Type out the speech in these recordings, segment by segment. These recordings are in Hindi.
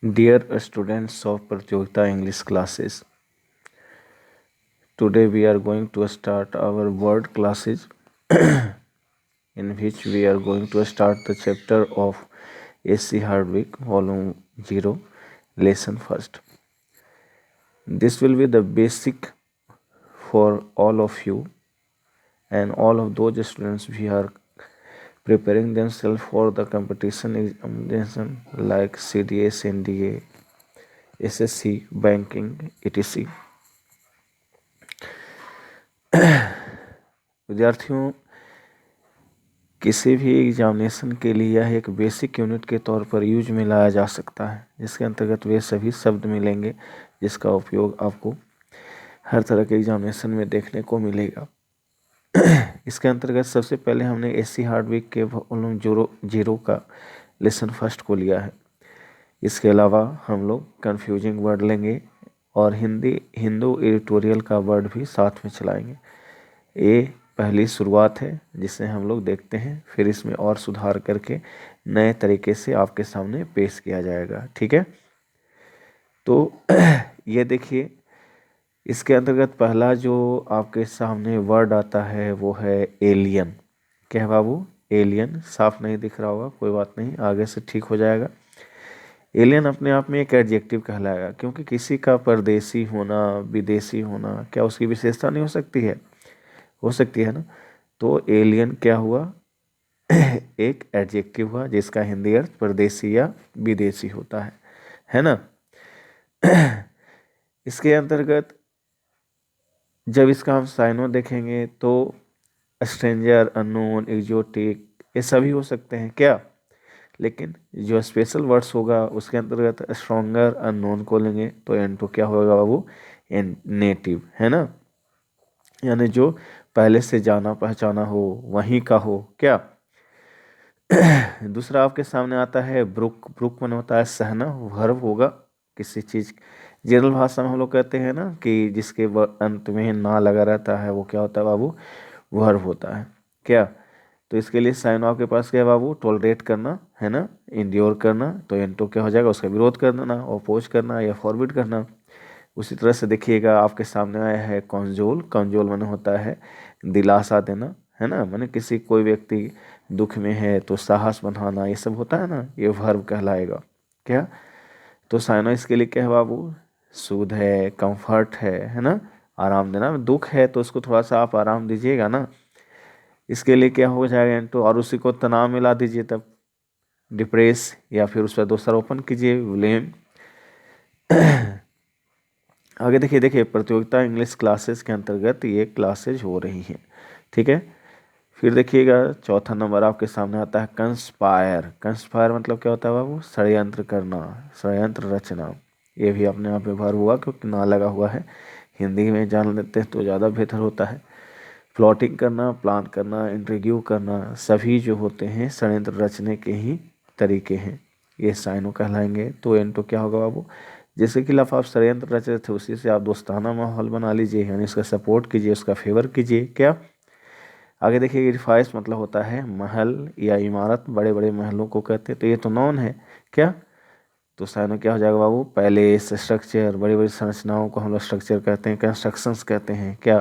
Dear students of Pratyogita English classes, today we are going to start our word classes in which we are going to start the chapter of A.C. Hardwick, volume 0, lesson first. This will be the basic for all of you and all of those students who are preparing themselves for the competition examination like CDS, NDA, SSC, banking, etc. विद्यार्थियों, किसी भी एग्जामिनेशन के लिए यह एक बेसिक यूनिट के तौर पर यूज में लाया जा सकता है, जिसके अंतर्गत वे सभी शब्द मिलेंगे जिसका उपयोग आपको हर तरह के एग्जामिनेशन में देखने को मिलेगा। इसके अंतर्गत सबसे पहले हमने A.C. हार्डविक के वॉल्यूम 0 का लेसन फर्स्ट को लिया है। इसके अलावा हम लोग कन्फ्यूजिंग वर्ड लेंगे और हिंदू एडिटोरियल का वर्ड भी साथ में चलाएंगे। ये पहली शुरुआत है जिसे हम लोग देखते हैं, फिर इसमें और सुधार करके नए तरीके से आपके सामने पेश किया जाएगा। ठीक है, तो ये देखिए, इसके अंतर्गत पहला जो आपके सामने वर्ड आता है वो है एलियन। क्या है बाबू? एलियन। साफ नहीं दिख रहा होगा, कोई बात नहीं, आगे से ठीक हो जाएगा। एलियन अपने आप में एक एडजेक्टिव कहलाएगा, क्योंकि किसी का परदेसी होना, विदेशी होना, क्या उसकी विशेषता नहीं हो सकती है? हो सकती है ना। तो एलियन क्या हुआ? एक एडजेक्टिव हुआ जिसका हिंदी अर्थ परदेसी या विदेशी होता है ना। इसके अंतर्गत जब इसका हम साइनो देखेंगे तो स्ट्रेंजर, अननोन, एग्जोटिक, ये सभी हो सकते हैं क्या। लेकिन जो स्पेशल वर्ड्स होगा उसके अंतर्गत स्ट्रॉन्गर, अननोन को लेंगे तो एंटो क्या होगा बाबू? नेटिव, है ना, यानी जो पहले से जाना पहचाना हो, वहीं का हो क्या। दूसरा आपके सामने आता है ब्रुक। ब्रुक मन होता है सहना, वर्ब होगा किसी चीज। जनरल भाषा में हम लोग कहते हैं ना कि जिसके अंत में ना लगा रहता है वो क्या होता है बाबू? वर्ब होता है क्या। तो इसके लिए साइन आपके पास क्या है बाबू? टॉलरेट करना, है ना, इंड्योर करना। तो एंटो क्या हो जाएगा? उसका विरोध कर देना, अपोज करना या फॉरवर्ड करना। उसी तरह से देखिएगा आपके सामने आया है कॉन्जोल। कॉन्जोल माने होता है दिलासा देना, है ना, माने किसी कोई व्यक्ति दुख में है तो साहस बढ़ाना, ये सब होता है ना, ये वर्ब कहलाएगा क्या। तो साइनो इसके लिए क्या है बाबू? सूद है, कंफर्ट है ना, आराम देना। दुख है तो उसको थोड़ा सा आप आराम दीजिएगा ना, इसके लिए क्या हो जाएगा एंटो। और उसी को तनाव मिला दीजिए तब डिप्रेस, या फिर उस पर दूसरा ओपन कीजिए ब्लेम। आगे देखिए प्रतियोगिता इंग्लिश क्लासेस के अंतर्गत ये क्लासेज हो रही हैं। ठीक है, फिर देखिएगा चौथा नंबर आपके सामने आता है कंस्पायर। कंस्पायर मतलब क्या होता है बाबू? षड्यंत्र करना, षड्यंत्र रचना। ये भी अपने आप में वर्ब हुआ क्योंकि ना लगा हुआ है। हिंदी में जान लेते हैं तो ज़्यादा बेहतर होता है। प्लॉटिंग करना, प्लान करना, इंटरव्यू करना, सभी जो होते हैं षड्यंत्र रचने के ही तरीके हैं, ये साइनो कहलाएंगे। तो एंटो क्या होगा बाबू? जिसके खिलाफ आप षड्यंत्र रच रहे थे उसी से आप दोस्ताना माहौल बना लीजिए, यानी इसका सपोर्ट कीजिए, उसका फेवर कीजिए क्या। आगे देखिए रिफाइस मतलब होता है महल या इमारत, बड़े बड़े महलों को कहते हैं। तो ये तो नॉन है क्या। तो साइनो क्या हो जाएगा बाबू? पैलेस, स्ट्रक्चर, बड़ी बड़ी संरचनाओं को हम लोग स्ट्रक्चर कहते हैं, कंस्ट्रक्शंस कहते हैं क्या।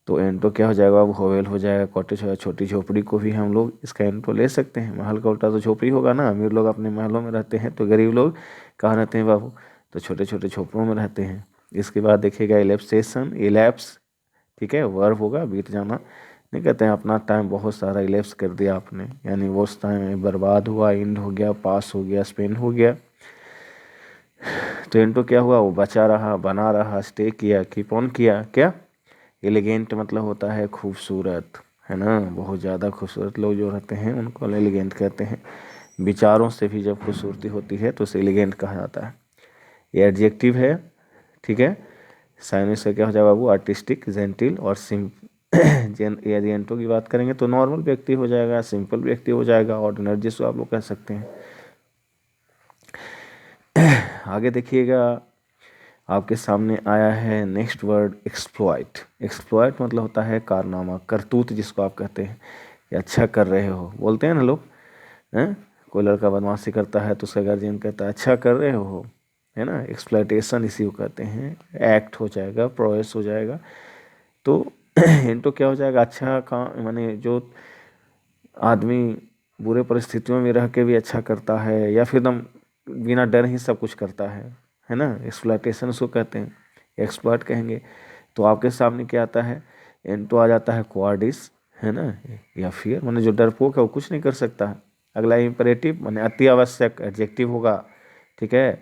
तो एंटो क्या हो जाएगा बाबू? होवेल हो जाएगा। कॉटेज हो, छोटी झोपड़ी को भी हम लोग इसका एंटो ले सकते हैं। महल का उल्टा तो झोपड़ी होगा ना। अमीर लोग अपने महलों में रहते हैं, तो गरीब लोग कहाँ रहते हैं बाबू? तो छोटे छोटे झोपड़ों में रहते हैं। इसके बाद देखिएगा इलेप्सेशन, इलेप्स, ठीक है, वर्ब होगा बीत जाना। नहीं कहते हैं अपना टाइम बहुत सारा इलेप्स कर दिया आपने, यानी वो उस टाइम बर्बाद हुआ, एंड हो गया, पास हो गया, स्पेंड हो गया। तो एंटो क्या हुआ? वो बचा रहा, बना रहा, स्टे किया, कीप ऑन किया क्या। एलिगेंट मतलब होता है खूबसूरत, है ना, बहुत ज़्यादा खूबसूरत लोग जो रहते हैं उनको एलिगेंट कहते हैं। विचारों से भी जब खूबसूरती होती है तो उसे एलिगेंट कहा जाता है। ये एडजेक्टिव है, ठीक है। साइनो से क्या हो जाएगा बाबू? आर्टिस्टिक, जेंटिल और यदि एंटो की बात करेंगे तो नॉर्मल व्यक्ति हो जाएगा, सिंपल व्यक्ति हो जाएगा, ऑर्डिनरी जिसको आप लोग कह सकते हैं। आगे देखिएगा आपके सामने आया है नेक्स्ट वर्ड एक्सप्लॉइट। एक्सप्लॉइट मतलब होता है कारनामा, करतूत जिसको आप कहते हैं, कि अच्छा कर रहे हो, बोलते हैं ना लोग हैं। कोई लड़का बदमाशी करता है तो उसका गार्जियन कहता है अच्छा कर रहे हो, है ना, एक्सप्लॉयटेशन इसी को कहते हैं, एक्ट हो जाएगा, प्रोसेस हो जाएगा। तो इंटो क्या हो जाएगा, अच्छा काम, माने जो आदमी बुरे परिस्थितियों में रह के भी अच्छा करता है या फिर एकदम बिना डर ही सब कुछ करता है ना, एक्सप्लॉयटेशन उसको कहते हैं, एक्सप्लॉयट कहेंगे। तो आपके सामने क्या आता है, इंटो आ जाता है क्वाडिस, है ना, या फिर माने जो डरपोक है वो कुछ नहीं कर सकता है। अगला इम्परेटिव माने अति आवश्यक, एडजेक्टिव होगा, ठीक है।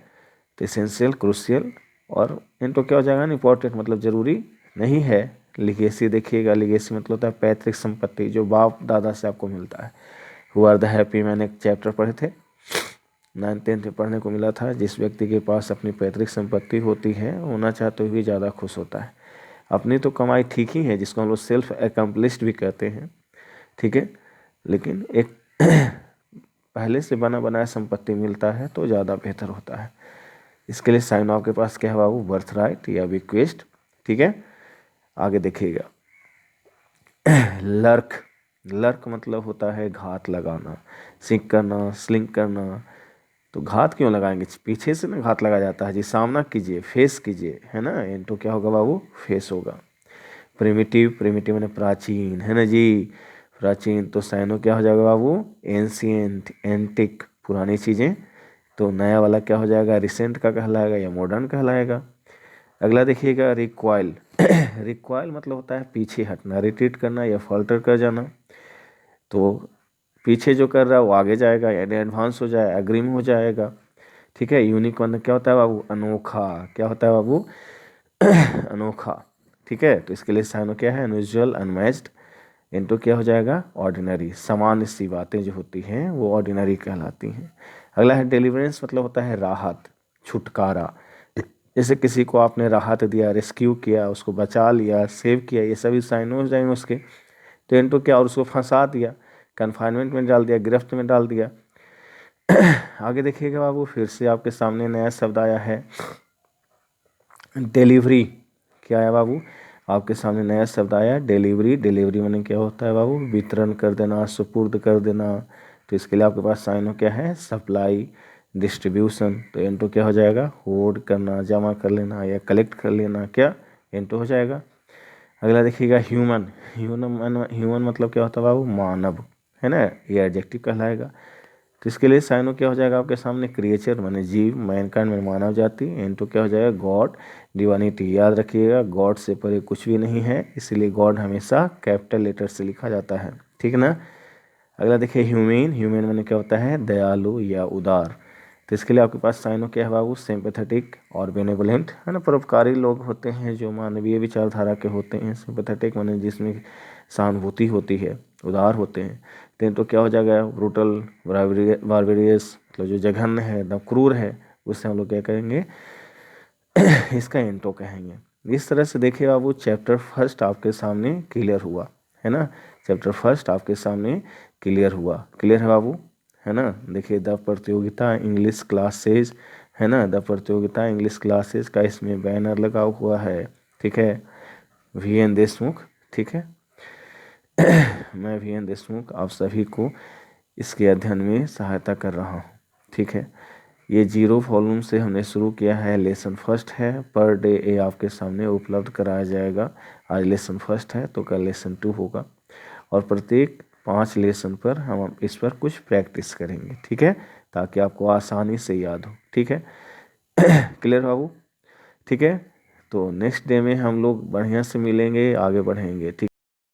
तो एसेंशियल, क्रूशियल, और इंटो क्या हो जाएगा ना, इंपॉर्टेंट मतलब जरूरी नहीं है। लिगेसी देखिएगा, लिगेसी मतलब होता है पैतृक संपत्ति, जो बाप दादा से आपको मिलता है। हु आर द हैप्पी, मैंने एक चैप्टर पढ़े थे 9th-10th में पढ़ने को मिला था, जिस व्यक्ति के पास अपनी पैतृक संपत्ति होती है होना चाहते हुए ज़्यादा खुश होता है। अपनी तो कमाई ठीक ही है, जिसको हम लोग सेल्फ एकम्प्लिश्ड भी कहते हैं, ठीक है, लेकिन एक पहले से बना बनाया संपत्ति मिलता है तो ज़्यादा बेहतर होता है। इसके लिए साइन आपके पास क्या है बाबू, बर्थ राइट या बिक्वेस्ट, ठीक है। आगे देखिएगा, लर्क, लर्क मतलब होता है घात लगाना, सिंक करना, स्लिंग करना। तो घात क्यों लगाएंगे, पीछे से ना घात लगा जाता है जी, सामना कीजिए, फेस कीजिए, है ना, तो क्या होगा बाबू, फेस होगा। प्रिमिटिव, प्रिमिटिव मैंने प्राचीन, है ना जी, प्राचीन। तो साइनो क्या हो जाएगा बाबू, एंशिएंट, एंटिक, पुरानी चीज़ें। तो नया वाला क्या हो जाएगा, रिसेंट का कहलाएगा या मॉडर्न कहलाएगा। अगला देखिएगा, रिक्वाइल। रिक्वाइल मतलब होता है पीछे हटना, रिट्रीट करना या फॉल्टर कर जाना। तो पीछे जो कर रहा है वो आगे जाएगा, यानी एडवांस हो जाए, अग्रिम हो जाएगा, ठीक है। यूनिक मतलब क्या होता है बाबू, अनोखा, क्या होता है बाबू, अनोखा, ठीक है। तो इसके लिए साइनो क्या है, अनयूजुअल, अनमैच्ड। इनटू क्या हो जाएगा, ऑर्डिनरी, सामान्य सी बातें जो होती हैं वो ऑर्डिनरी कहलाती हैं। अगला है डिलीवरेंस, मतलब होता है राहत, छुटकारा। जैसे किसी को आपने राहत दिया, रेस्क्यू किया, उसको बचा लिया, सेव किया, ये सभी साइनो हो जाएंगे उसके। तो इनटू क्या, और उसको फंसा दिया, कन्फाइनमेंट में डाल दिया, गिरफ्त में डाल दिया। आगे देखिएगा बाबू, फिर से आपके सामने नया शब्द आया है, डिलीवरी। क्या है बाबू, आपके सामने नया शब्द आया, डिलीवरी। डिलीवरी माने क्या होता है बाबू, वितरण कर देना, सुपुर्द कर देना। तो इसके लिए आपके पास साइनो क्या है, सप्लाई, डिस्ट्रीब्यूशन। तो इनटू क्या हो जाएगा, होल्ड करना, जमा कर लेना या कलेक्ट कर लेना, क्या इनटू हो जाएगा। अगला देखिएगा, ह्यूमन। ह्यूमन मतलब क्या होता है बाबू, मानव, है ना, ये एडजेक्टिव कहलाएगा। तो इसके लिए साइनो क्या हो जाएगा आपके सामने, क्रिएचर माने जीव, मैनकाइंड में मानव जाति। इनटू क्या हो जाएगा, गॉड, डिवानिटी। याद रखिएगा, गॉड से परे कुछ भी नहीं है, इसीलिए गॉड हमेशा कैपिटल लेटर से लिखा जाता है, ठीक ना। अगला देखिए, ह्यूमेन। ह्यूमेन माने क्या होता है, दयालु या उदार। तो इसके लिए आपके पास साइनो क्या है बाबू, सिंपैथेटिक और बेनेवोलेंट, है ना, परोपकारी लोग होते हैं जो मानवीय विचारधारा के होते हैं। सिंपैथेटिक माने जिसमें सहानुभूति होती है, उदार होते हैं। तो क्या हो जाएगा, ब्रूटल, बार्बेरियस, मतलब जो जघन्य है, एकदम क्रूर है, उससे हम लोग क्या कहेंगे, इसका इंटो कहेंगे। इस तरह से देखिए बाबू, चैप्टर फर्स्ट आपके सामने क्लियर हुआ, है ना, चैप्टर फर्स्ट आपके सामने क्लियर हुआ, क्लियर है बाबू, है ना। देखिए, द प्रतियोगिता इंग्लिश क्लासेज, है ना, द प्रतियोगिता इंग्लिश क्लासेज का इसमें बैनर लगा हुआ है, ठीक है, VN देशमुख, ठीक है। मैं VN देशमुख आप सभी को इसके अध्ययन में सहायता कर रहा हूँ, ठीक है। ये 0 वॉल्यूम से हमने शुरू किया है, लेसन फर्स्ट है, पर डे ये आपके सामने उपलब्ध कराया जाएगा। आज लेसन फर्स्ट है तो कल लेसन 2 होगा, और प्रत्येक 5 लेसन पर हम इस पर कुछ प्रैक्टिस करेंगे, ठीक है, ताकि आपको आसानी से याद हो, ठीक है। क्लियर बाबू, ठीक है। तो नेक्स्ट डे में हम लोग बढ़िया से मिलेंगे, आगे बढ़ेंगे, ठीक।